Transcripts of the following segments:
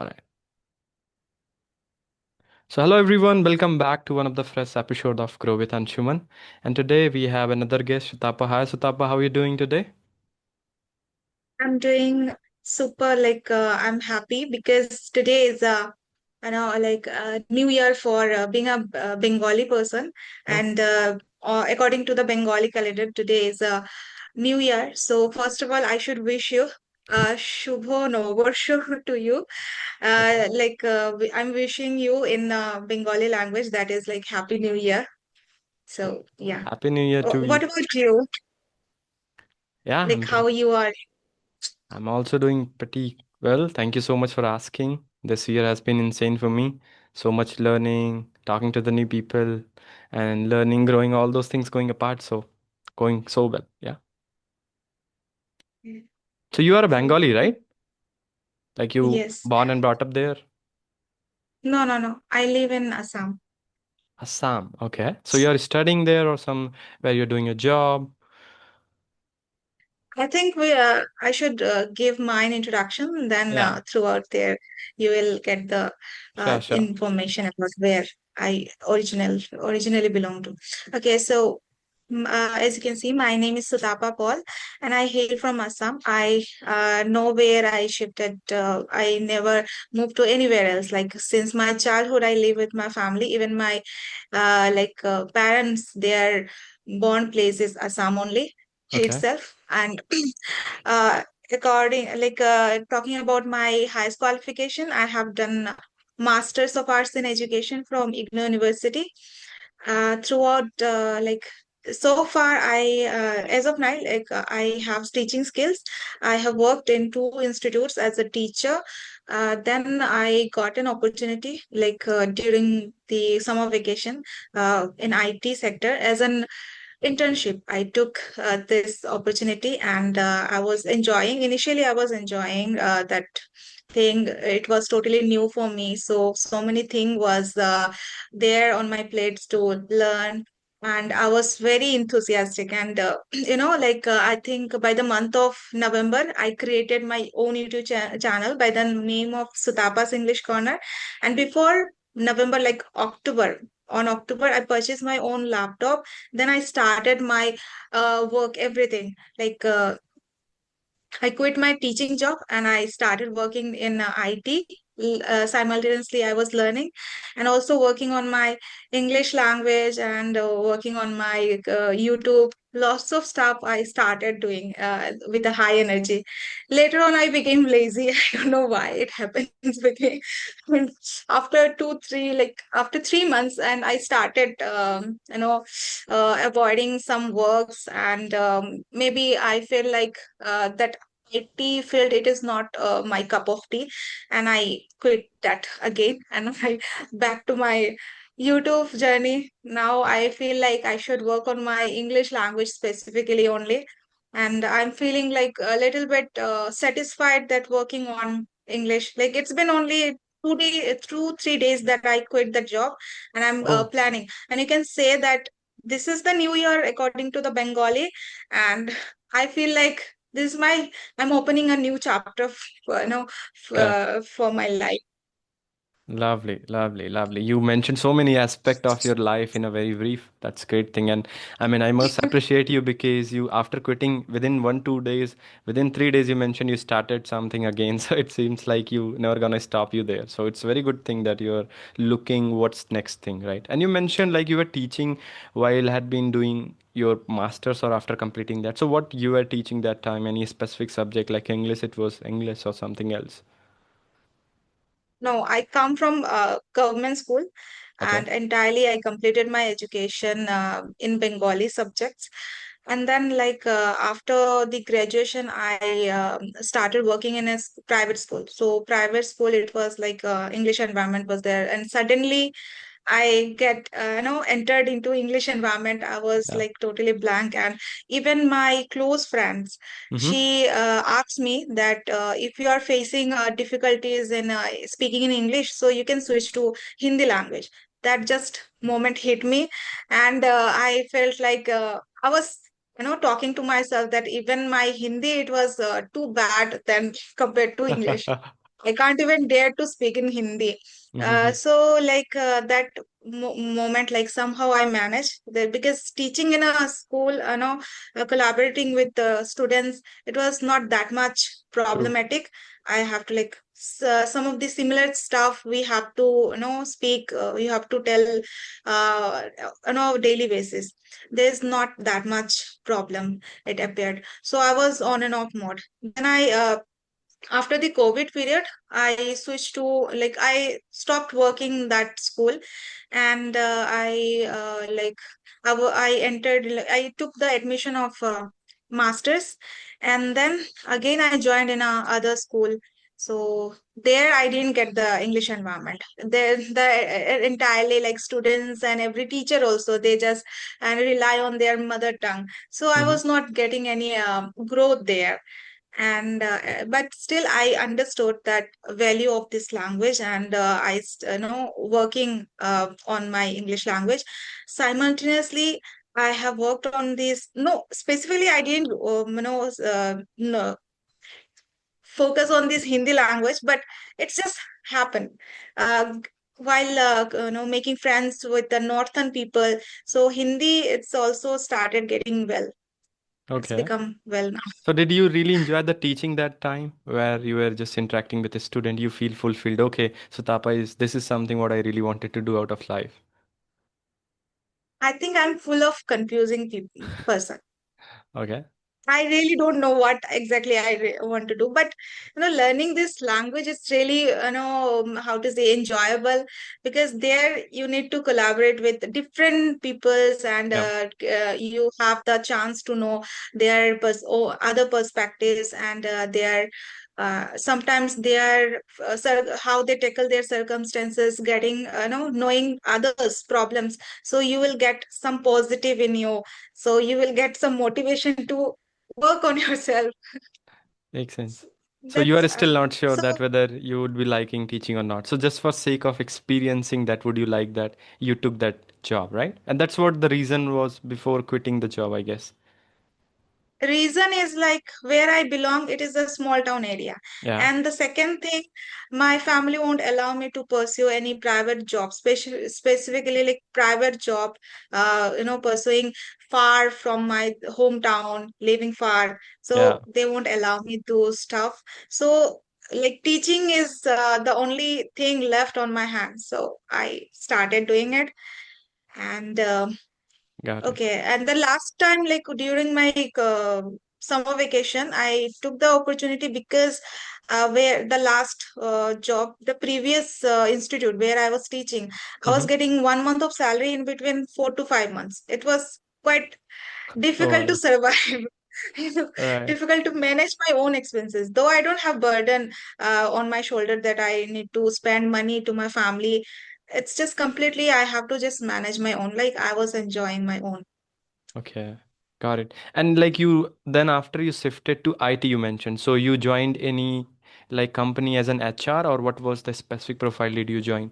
All right. So hello everyone, welcome back to one of the fresh episode of Grow with Anshuman. And today we have another guest, Sutapa. Hi Sutapa, how are you doing today? I'm doing super. I'm happy because today is a New Year for being a Bengali person, Oh, and according to the Bengali calendar, today is a New Year. So first of all, I should wish you Shubho Novobarsho to you. okay. I'm wishing you in Bengali language that is like Happy New Year. So yeah. Happy New Year to What you. about you? Yeah, Like how you are? I'm also doing pretty well. Thank you so much for asking. This year has been insane for me. So much learning, talking to the new people, and learning, growing, all those things going apart. So going so well. Yeah. So you are a So Bengali, right? Like you yes. born and brought up there? No, no, no. I live in Assam. Assam. Okay. So you are studying there or some where you're doing a job? I think I should give mine introduction, then Yeah. throughout there you will get the Sure, sure. information about where I originally belong to. Okay, so as you can see, my name is Sutapa Paul, and I hail from Assam. I know where I shifted. I never moved to anywhere else. Like since my childhood, I live with my family. Even my parents, their born place is Assam only Okay. itself. And uh, talking about my highest qualification, I have done Masters of Arts in Education from IGNOU University. Throughout so far, I as of now, I have teaching skills. I have worked in two institutes as a teacher. Then I got an opportunity during the summer vacation in IT sector as an internship. I took this opportunity, and I was enjoying. Initially, I was enjoying that thing. It was totally new for me. So many thing was there on my plates to learn. And I was very enthusiastic. And, I think by the month of November, I created my own YouTube channel by the name of Sutapa's English Corner. And before November, like October, I purchased my own laptop. Then I started my work, everything. I quit my teaching job and I started working in IT. Simultaneously, I was learning and also working on my English language and working on my YouTube. Lots of stuff I started doing with a high energy. Later on, I became lazy. I don't know why it happens with me. I mean, after 3 months, and I started, avoiding some works, and maybe I feel like that IT field, it is not my cup of tea, and I quit that again, and I back to my YouTube journey. Now I feel like I should work on my English language specifically only, and I'm feeling like a little bit satisfied that working on English. Like it's been only 3 days that I quit the job, and I'm Oh, planning. And you can say that this is the new year according to the Bengali, and I feel like this is my I'm opening a new chapter correct. for my life. Lovely, lovely, lovely. You mentioned so many aspects of your life in a very brief. That's great thing. And I mean, I must appreciate you because you, after quitting within 1, 2 days, within 3 days, you mentioned you started something again. So it seems like you never gonna stop you there. So it's very good thing that you're looking what's next thing, right? And you mentioned like you were teaching while had been doing your masters or after completing that. So what you were teaching that time? Any specific subject like English? It was English or something else? No, I come from government school, Okay. and entirely I completed my education in Bengali subjects. And then, after the graduation, I started working in a private school. So, private school, it was like English environment was there, and suddenly I get, entered into English environment. I was Yeah. like totally blank, and even my close friends, Mm-hmm. she asked me that if you are facing difficulties in speaking in English, so you can switch to Hindi language. That just moment hit me, and I felt like I was, talking to myself that even my Hindi, it was too bad than compared to English. I can't even dare to speak in Hindi. Mm-hmm. So like that moment, like somehow I managed that, because teaching in a school, collaborating with the students, it was not that much True. problematic. I have to like some of the similar stuff we have to speak. You have to tell daily basis. There's not that much problem. It appeared. So I was on and off mode. Then I after the COVID period, I switched to, like, I stopped working that school, and I entered, like, I took the admission of masters, and then again I joined in a other school. So there I didn't get the English environment. There the entirely, like, students and every teacher also, they just and rely on their mother tongue. So I Mm-hmm. was not getting any growth there. And but still I understood that value of this language, and working on my English language simultaneously. I have worked on this, no, specifically I didn't no, focus on this Hindi language, but it's just happened while making friends with the northern people. So Hindi, it's also started getting well. It's Okay. become well. So did you really enjoy the teaching that time where you were just interacting with a student? You feel fulfilled. Okay, so Tapa is this is something what I really wanted to do out of life. I think I'm full of confusing person. Okay. I really don't know what exactly I want to do, but learning this language is really, how to say, enjoyable, because there you need to collaborate with different peoples, and Yeah. you have the chance to know their other perspectives, and their sometimes their how they tackle their circumstances, getting knowing others' problems. So you will get some positive in you. So you will get some motivation to work on yourself. Makes sense. So you That's are still not sure so that whether you would be liking teaching or not. So just for sake of experiencing that, would you like that you took that job, right? And that's what the reason was before quitting the job, I guess. reason is like where I belong, it is a small town area. Yeah. And the second thing, my family won't allow me to pursue any private job, specifically like private job, pursuing far from my hometown, living far. Yeah. So they won't allow me to stuff. So like teaching is the only thing left on my hands. So I started doing it. And Got it. okay, and the last time, like during my summer vacation, I took the opportunity because where the last job, the previous institute where I was teaching, I was Mm-hmm. getting 1 month of salary in between 4 to 5 months. It was quite Oh difficult to my. survive. Right. Difficult to manage my own expenses. Though I don't have burden on my shoulder that I need to spend money to my family. It's just completely I have to just manage my own. Like I was enjoying my own. Okay. Got it. And like you then after you shifted to IT you mentioned. So you joined any like company as an HR or what was the specific profile did you join?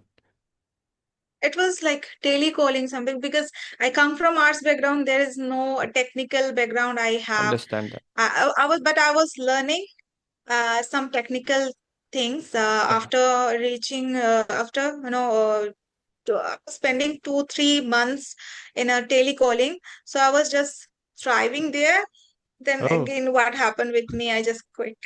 It was like telecalling something, because I come from arts background. There is no technical background I have. Understand that. I was learning some technical things Yeah. after reaching after spending 2 3 months in a telecalling. So I was just thriving there. Then Oh. again, what happened with me? I just quit.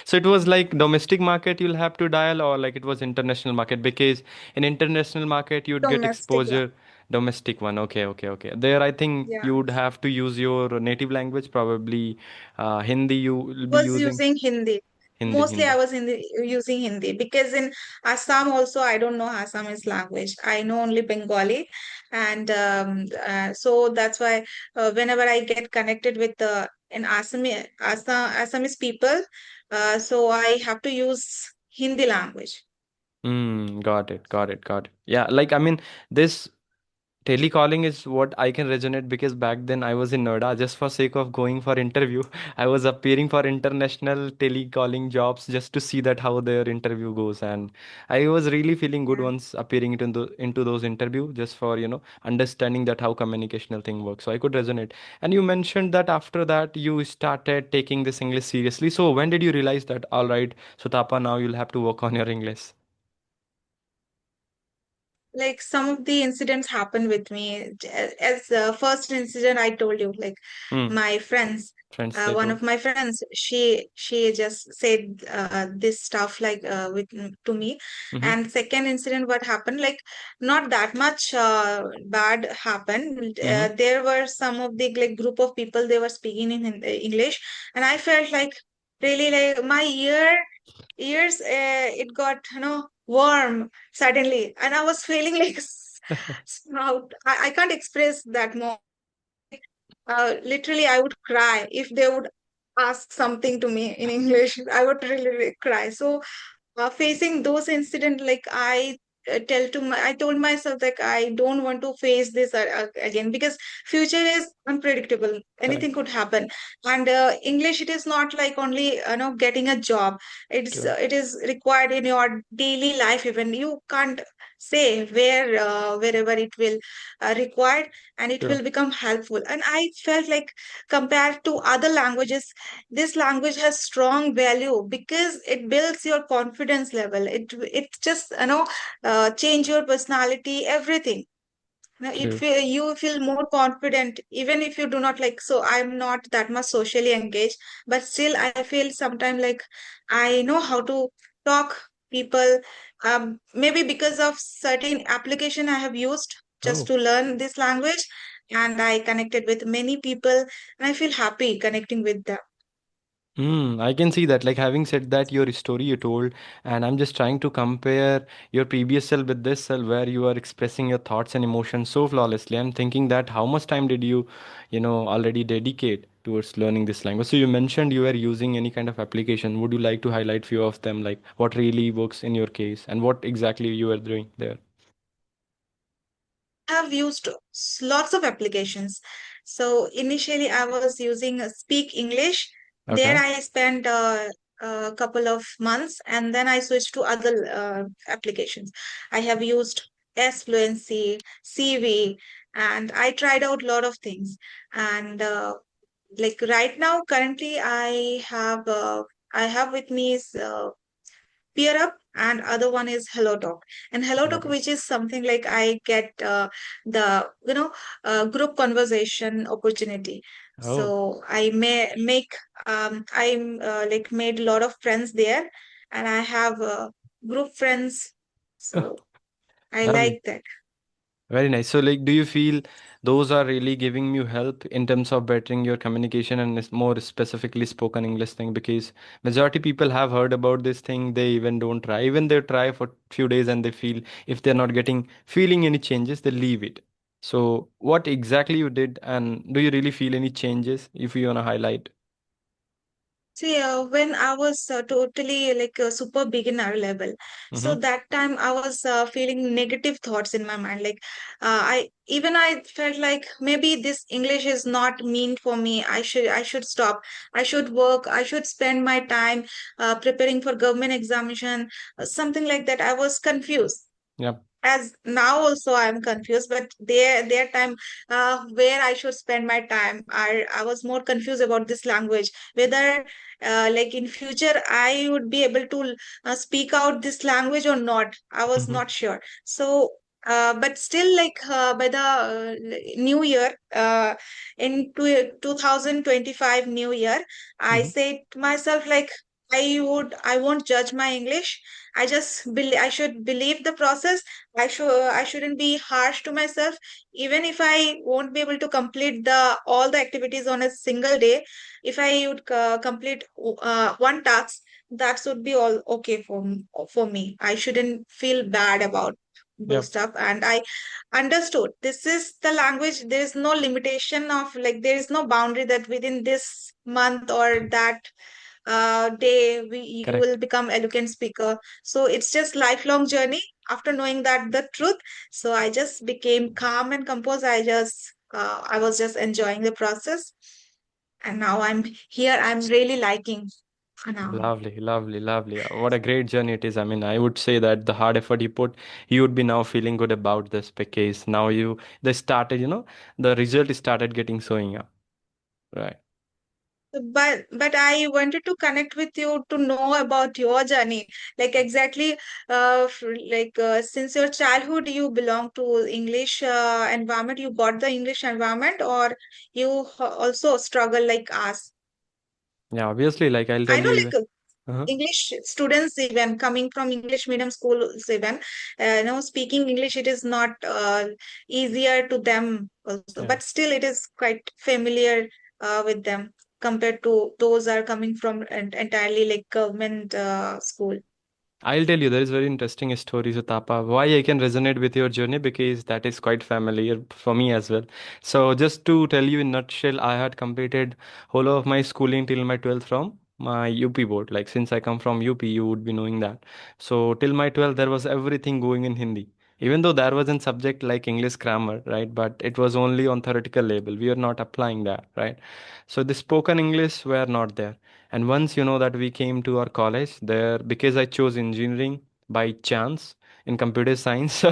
So it was like domestic market you'll have to dial or like it was international market because in international market you'd get Domestic one. exposure domestic one. Okay, okay, okay. There I think Yeah. you would have to use your native language, probably Hindi you will be Was using using Hindi. Hindi, Mostly I Hindi. was using Hindi, because in Assam also I don't know Assamese language. I know only Bengali, and so that's why whenever I get connected with in Assamese people, so I have to use Hindi language. Mm, got it, got it, got it. Yeah, like I mean, this telecalling is what I can resonate, because back then I was in Noida just for sake of going for interview. I was appearing for international telecalling jobs just to see that how their interview goes, and I was really feeling good Yeah. once appearing into those interview, just for understanding that how communicational thing works. So I could resonate. And you mentioned that after that you started taking this English seriously. So when did you realize that, all right, so Tapa, now you'll have to work on your English? Like some of the incidents happened with me. As the first incident I told you, like Hmm. my friends, Friends they one told. of my friends, she just said this stuff like to me. Mm-hmm. And second incident, what happened, like not that much bad happened. Mm-hmm. There were some of the like group of people, they were speaking in English, and I felt like really like my ears, it got warm suddenly, and I was feeling like sprout. I can't express that more. Literally I would cry if they would ask something to me in English. I would really cry. So facing those incidents, like I told myself like I don't want to face this again, because future is unpredictable, anything Correct. could happen. And English, it is not like only getting a job. True. It is required in your daily life. Even you can't say wherever it will required, and it True. will become helpful. And I felt like compared to other languages, this language has strong value because it builds your confidence level. It just change your personality, everything. True. You feel more confident even if you do not like. So I'm not that much socially engaged, but still I feel sometimes like I know how to talk people. Maybe because of certain application I have used just Oh. to learn this language, and I connected with many people, and I feel happy connecting with them. I can see that. Like, having said that, your story you told, and I'm just trying to compare your previous self with this self, where you are expressing your thoughts and emotions so flawlessly. I'm thinking that how much time did you, already dedicate towards learning this language? So you mentioned you were using any kind of application. Would you like to highlight few of them, like what really works in your case, and what exactly you were doing there? Have used lots of applications. So initially, I was using Speak English. There, Okay. I spent a couple of months, and then I switched to other applications. I have used S Fluency, CV, and I tried out a lot of things. And like right now, currently, I have with me is Peer Up, and other one is Hello Talk. And Hello Talk, Okay. which is something like I get the group conversation opportunity. Oh. So I may make I'm like made a lot of friends there, and I have group friends. So I Lovely. like that. Very nice. So, like, do you feel those are really giving you help in terms of bettering your communication and more specifically spoken English thing? Because majority people have heard about this thing, they even don't try. Even they try for few days and they feel if they're not getting feeling any changes, they leave it. So, what exactly you did, and do you really feel any changes if you wanna highlight? See, when I was totally like a super beginner level, so Mm-hmm. that time I was feeling negative thoughts in my mind. Like, I felt like maybe this English is not meant for me. I should stop. I should work. I should spend my time preparing for government examination, something like that. I was confused. Yep. As now also I am confused, but their time, where I should spend my time, I was more confused about this language, whether like in future I would be able to speak out this language or not. I was Mm-hmm. not sure. So but still, like by the new year, in 2025 new year, I Mm-hmm. said to myself like I won't judge my English. I should believe the process. I shouldn't be harsh to myself. Even if I won't be able to complete the all the activities on a single day, if I would complete one task, that would be all okay for me. I shouldn't feel bad about those Yep. stuff. And I understood this is the language. There is no limitation of like there is no boundary that within this month or that day you will Correct. become eloquent speaker. So it's just lifelong journey. After knowing that the truth, so I just became calm and composed. I was just enjoying the process, and now I'm here. I'm really liking now. Lovely, lovely, lovely. What a great journey it is. I mean, I would say that the hard effort you put, you would be now feeling good about this because now they started, the result started getting showing up. Right. But I wanted to connect with you to know about your journey. Like exactly, since your childhood, you belong to English environment. You got the English environment, or you also struggle like us. Yeah, obviously, like I'll I tell know, you. like Uh-huh. English students, even coming from English medium schools, even speaking English, it is not easier to them also, Yeah. but still it is quite familiar with them compared to those are coming from entirely like government school. I'll tell you, there is very interesting story, Sutapa. Why I can resonate with your journey because that is quite familiar for me as well. So just to tell you in nutshell, I had completed whole of my schooling till my 12th from my UP board. Like since I come from UP, you would be knowing that. So till my 12th, there was everything going in Hindi. Even though there was a subject like English grammar, right? But it was only on theoretical level. We are not applying that, right? So the spoken English were not there. And once you know that we came to our college there, because I chose engineering by chance in computer science,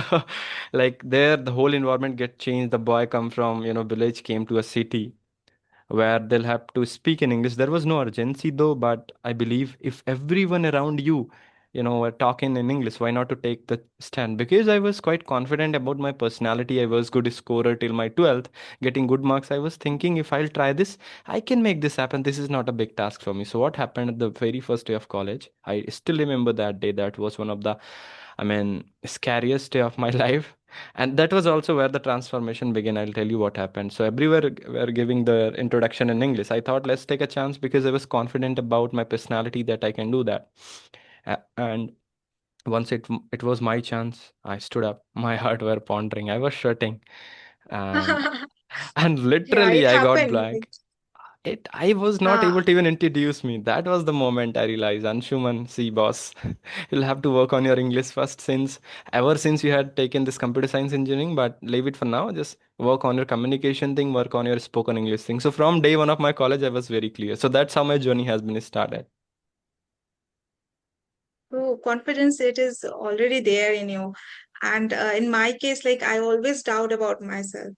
like there the whole environment get changed. The boy come from village came to a city where they'll have to speak in English. There was no urgency though, but I believe if everyone around you, were talking in English, why not to take the stand? Because I was quite confident about my personality. I was good scorer till my 12th, getting good marks. I was thinking if I'll try this, I can make this happen. This is not a big task for me. So what happened at the very first day of college? I still remember that day. That was one of the, I mean, scariest day of my life. And that was also where the transformation began. I'll tell you what happened. So everywhere were giving the introduction in English. I thought let's take a chance because I was confident about my personality that I can do that. And once it was my chance, I stood up. My heart were pondering. I was sweating, and and Yeah, literally it I got happened. Like, blank. I was not uh, able to even introduce me. That was the moment I realized, Anshuman, see boss, you'll have to work on your English first since ever since you had taken this computer science engineering, but leave it for now. Just work on your communication thing, work on your spoken English thing. So from day one of my college, I was very clear. So that's how my journey has been started. so confidence, it is already there in you. And in my case, like I always doubt about myself.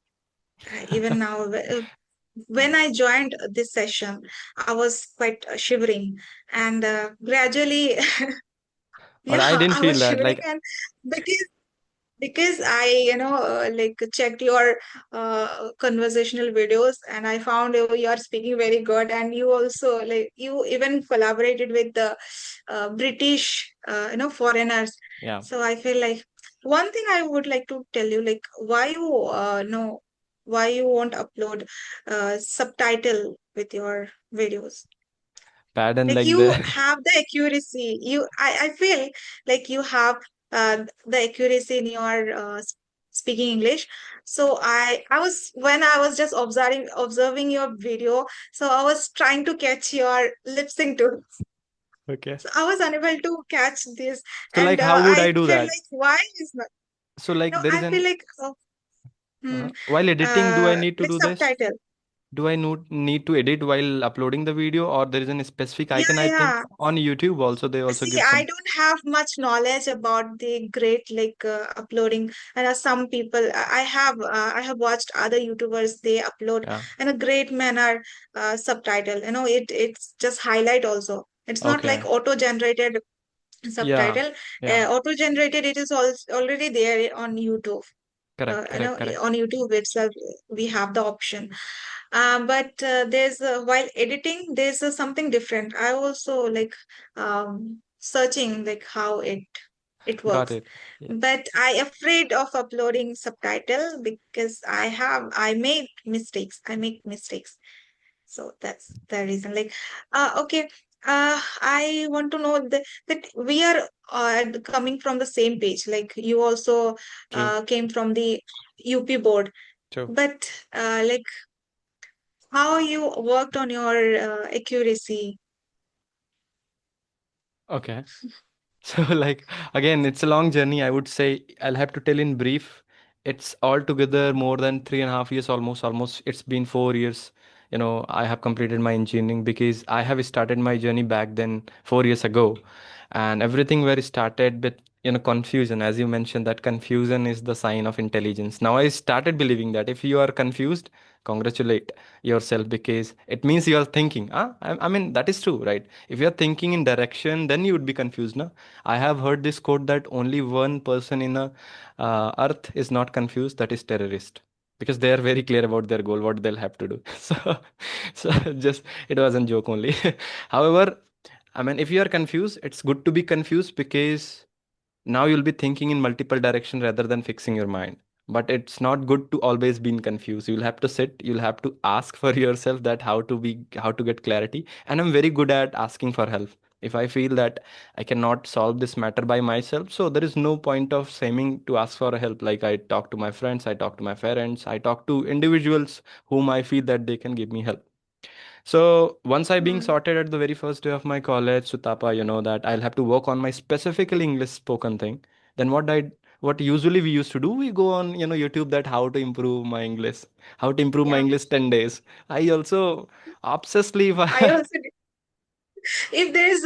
Even now, when I joined this session, I was quite shivering, and gradually, But I yeah, didn't I was feel that. shivering, Like, and because I like checked your conversational videos, and I found you are speaking very good, and you also like you even collaborated with the British foreigners. yeah, So I feel like one thing I would like to tell you, like why you no why you won't upload subtitle with your videos. pattern Like like you the. have the accuracy. I feel like you have the accuracy in your speaking English. So I was when I was just observing your video, so I was trying to catch your lip sync too. Okay. So I was unable to catch this, So like, and how would I I do felt that? like why is not? So like, No, there is I feel an. like While editing, do I need to like do this? subtitle. Do I need to edit while uploading the video, or there is a specific Yeah, icon? I think yeah. on YouTube also they also See, give I some. don't have much knowledge about the great like uploading. And some people, I have watched other YouTubers. They upload Yeah. in a great manner subtitle. It's just highlight also. It's not like Okay. auto-generated Yeah. subtitle. Yeah. Auto-generated, it is already there on YouTube. Correct. Correct. Correct. On YouTube itself, we have the option. But there's while editing, there's something different. I also like searching like how it Got works. it. Yeah. But I afraid of uploading subtitle because I made mistakes. I make mistakes. So that's the reason. Like, okay. I want to know that we are coming from the same page. Like you also True. came from the UP board, True. but like how you worked on your accuracy. Okay. So, like, again, it's a long journey. I would say I'll have to tell in brief. It's altogether more than 3.5 years, almost. It's been 4 years. I have completed my engineering because I have started my journey back then 4 years ago. And everything where it started with, confusion. As you mentioned, that confusion is the sign of intelligence. Now I started believing that if you are confused, congratulate yourself because it means you are thinking. I mean, that is true, right? If you are thinking in direction, then you would be confused, no? I have heard this quote that only one person in a earth is not confused, that is terrorist, because they are very clear about their goal, what they'll have to do. So just it was a joke only. However, I mean, if you are confused, it's good to be confused because now you'll be thinking in multiple direction rather than fixing your mind. But it's not good to always be confused. You'll have to sit, you'll have to ask for yourself that how to get clarity. And I'm very good at asking for help. If I feel that I cannot solve this matter by myself, so there is no point of saying to ask for help. Like, I talk to my friends, I talk to my parents, I talk to individuals whom I feel that they can give me help. So once I being Hmm. sorted at the very first day of my college, Sutapa, that I'll have to work on my specifically English spoken thing. Then what usually we used to do, we go on, YouTube, that how to improve my English, how to improve my Yeah, English 10 days. I also obsessively I also if there's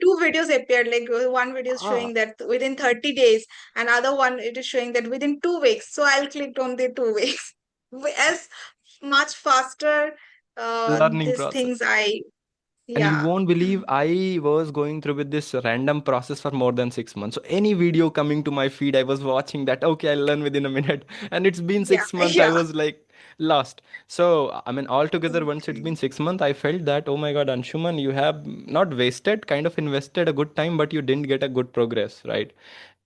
two videos appeared, like one video is ah, showing that within 30 days, and other one it is showing that within 2 weeks, so I'll click on the 2 weeks. As much faster learning these process. things I And you yeah. won't believe I was going through with this random process for more than 6 months. So any video coming to my feed, I was watching that. Okay, I'll learn within a minute. And it's been Yeah, 6 months. I yeah. was like lost. So I mean, altogether, once it's Okay. been 6 months, I felt that, oh my God, Anshuman, you have not wasted, kind of invested a good time, but you didn't get a good progress, right?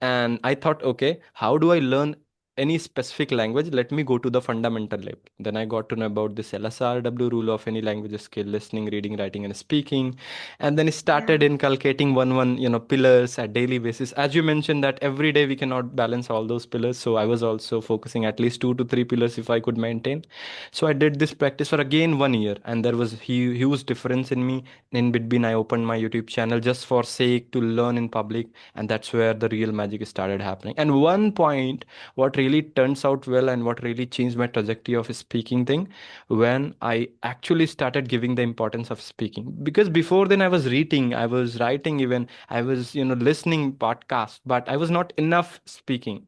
And I thought, okay, how do I learn any specific language? Let me go to the fundamental level. Then I got to know about this LSRW rule of any language skill: listening, reading, writing, and speaking. And then Yeah. started inculcating one pillars at daily basis. As you mentioned that every day we cannot balance all those pillars, so I was also focusing at least 2 to 3 pillars if I could maintain. So I did this practice for again 1 year, and there was huge difference in me. In between, I opened my YouTube channel just for sake to learn in public, and that's where the real magic started happening. And one point, what really turns out well and what really changed my trajectory of speaking thing, when I actually started giving the importance of speaking. Because before then I was reading, I was writing, even I was listening podcast, but I was not enough speaking.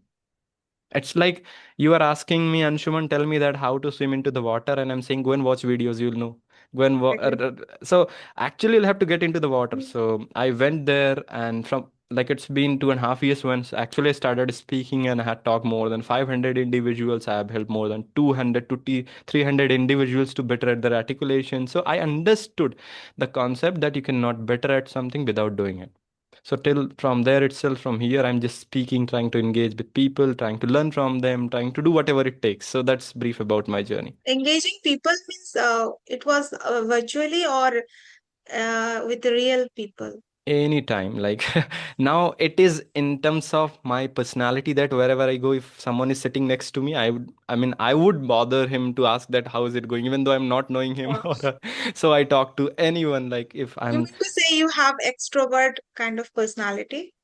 It's like you are asking me, Anshuman, tell me that how to swim into the water, and I'm saying, go and watch videos, you'll know. Go and Exactly. so actually, you'll have to get into the water. So I went there, and from like it's been 2.5 years once actually I started speaking, and I had talked more than 500 individuals. I have helped more than 200 to 300 individuals to better at their articulation. So I understood the concept that you cannot better at something without doing it. So till from there itself, from here, I'm just speaking, trying to engage with people, trying to learn from them, trying to do whatever it takes. So that's brief about my journey. Engaging people means it was virtually or with real people. Anytime, like now it is in terms of my personality that wherever I go, if someone is sitting next to me, I would bother him to ask that how is it going, even though I'm not knowing him. Wow. So I talk to anyone, like if You I'm mean to say you have extrovert kind of personality?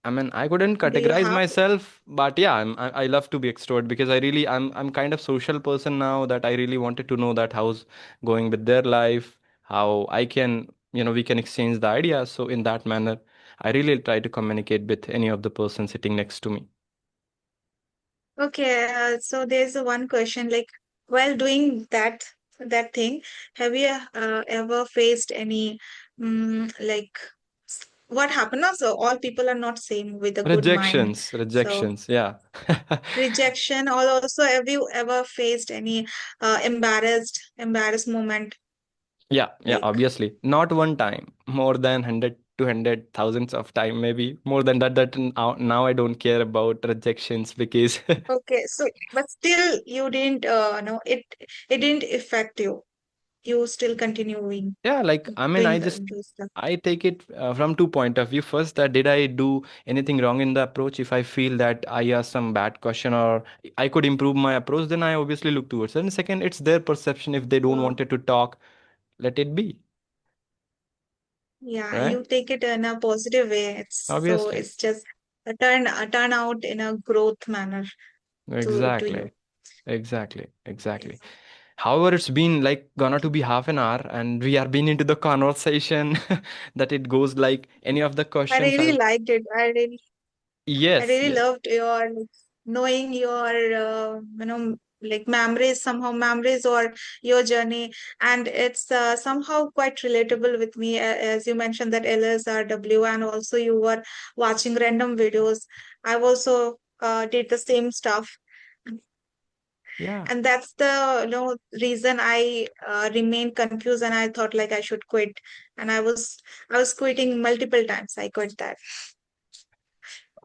I mean, I couldn't Do you categorize have? myself, but yeah, I love to be extrovert because I'm kind of social person now, that I really wanted to know that how's going with their life, how I can, we can exchange the ideas. So in that manner, I really try to communicate with any of the person sitting next to me. Okay, so there's one question like while doing that thing, have you ever faced any like what happened? Also, all people are not same with a good mind. So Rejections, yeah. rejection, or also have you ever faced any embarrassed moment? Yeah, Like obviously. Not one time, more than 100, 200, thousands of time, maybe more than that. Now I don't care about rejections because okay, so but still you didn't no it didn't affect you. You still continuing yeah, like I mean, doing those stuff. I take it from two point of view. First, that did I do anything wrong in the approach? If I feel that I asked some bad question or I could improve my approach, then I obviously look towards it. And second, it's their perception. If they don't Wow. wanted to talk, let it be. Yeah, right? you take it in a positive way. Obviously. It's just a turn out in a growth manner to you. Exactly. Exactly. Exactly. However, it's been like gonna to be half an hour, and we are been into the conversation that it goes like any of the I questions. really liked it. I Yes, really yes, loved your knowing your like memories, somehow memories or your journey, and it's somehow quite relatable with me. As you mentioned that LSRW, and also you were watching random videos. I've also did the same stuff, yeah. and that's the reason I remained confused, and I thought like I should quit, and I was quitting multiple times. I quit that.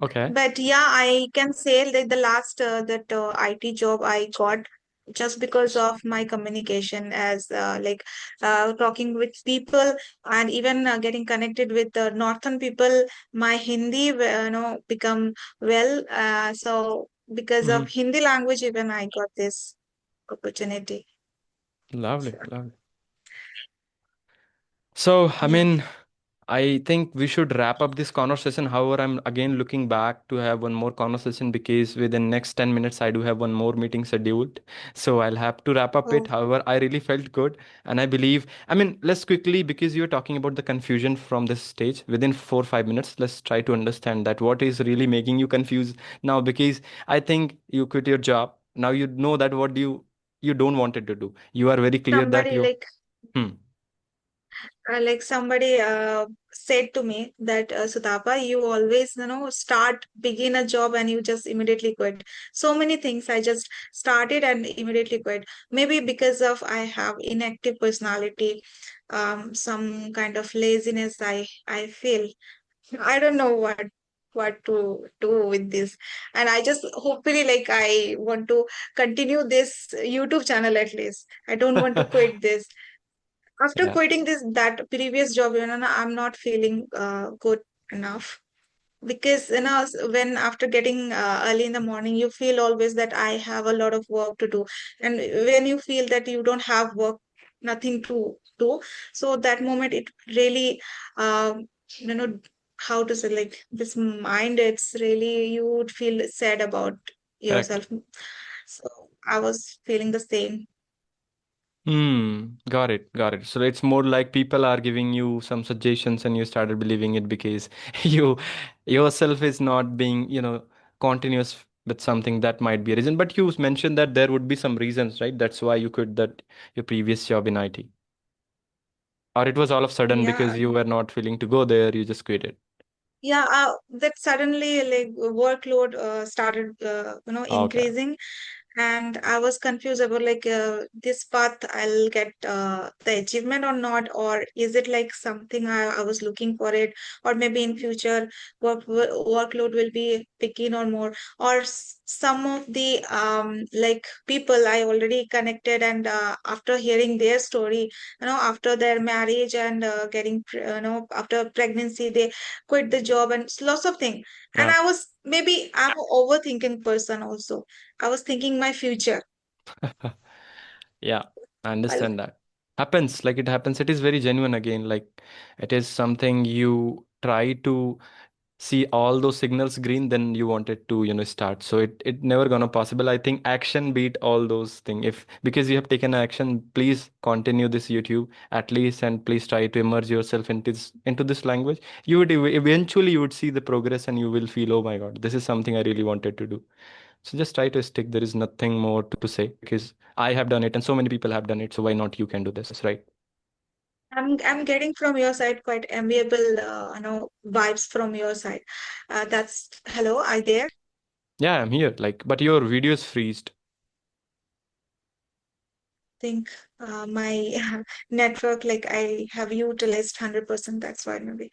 Okay. But yeah, I can say that the last that IT job I got just because of my communication, as talking with people, and even getting connected with the northern people. My Hindi, become well. So because Hmm. of Hindi language, even I got this opportunity. Lovely, lovely. So, I Yeah. mean, I think we should wrap up this conversation. However, I'm again looking back to have one more conversation because within next 10 minutes I do have one more meeting scheduled. So I'll have to wrap up it. Oh, However, I really felt good and I believe, I mean, let's quickly, because you were talking about the confusion from this stage within 4 or 5 minutes, let's try to understand that what is really making you confused now, because I think you quit your job. Now you know that what you don't want it to do. You are very clear that somebody you, hmm, like somebody said to me that Sutapa, you always start begin a job and you just immediately quit. So many things I just started and immediately quit. Maybe because of I have inactive personality, some kind of laziness I feel. I don't know what to do with this, and I just hopefully like I want to continue this YouTube channel at least. I don't want to quit this after yeah, quitting this that previous job. I'm not feeling good enough, because when after getting early in the morning, you feel always that I have a lot of work to do, and when you feel that you don't have work, nothing to do, so that moment it really you know how to say, like this mind, it's really you would feel sad about correct. yourself. So I was feeling the same. Hmm, got it, got it. So it's more like people are giving you some suggestions and you started believing it because you yourself is not being, continuous with something that might be a reason. But you mentioned that there would be some reasons, right? That's why you quit that your previous job in IT. Or it was all of a sudden Yeah. because you were not feeling to go there, you just quit it. Yeah, that suddenly like workload started Okay. increasing, and I was confused about like this path I'll get the achievement or not, or is it like something I was looking for it, or maybe in future workload will be picking or more, or some of the like people I already connected, and after hearing their story, after their marriage and getting after pregnancy, they quit the job and lots of things. And Yeah. I'm an overthinking person also. I was thinking my future. Yeah, I Well, understand that. Happens, like it happens. It is very genuine again. Like it is something you try to see all those signals green, then you want it to, start. So it never gonna possible. I think action beat all those things. If because you have taken action, please continue this YouTube at least and please try to immerse yourself into this language. You would eventually you would see the progress and you will feel, oh my God, this is something I really wanted to do. So just try to stick. There is nothing more to say because I have done it and so many people have done it. So why not you can do this, right? I'm getting from your side quite amiable, vibes from your side. That's hello, I there. Yeah, I'm here. Like, but your video is freezed. Think my network, like I have utilized 100%. That's why maybe.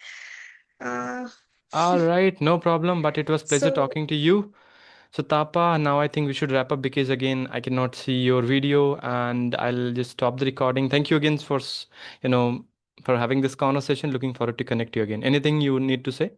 Uh, All right, no problem. But it was pleasure so talking to you. So Tapa, now I think we should wrap up because again I cannot see your video and I'll just stop the recording. Thank you again for you know for having this conversation. Looking forward to connect you again. Anything you need to say?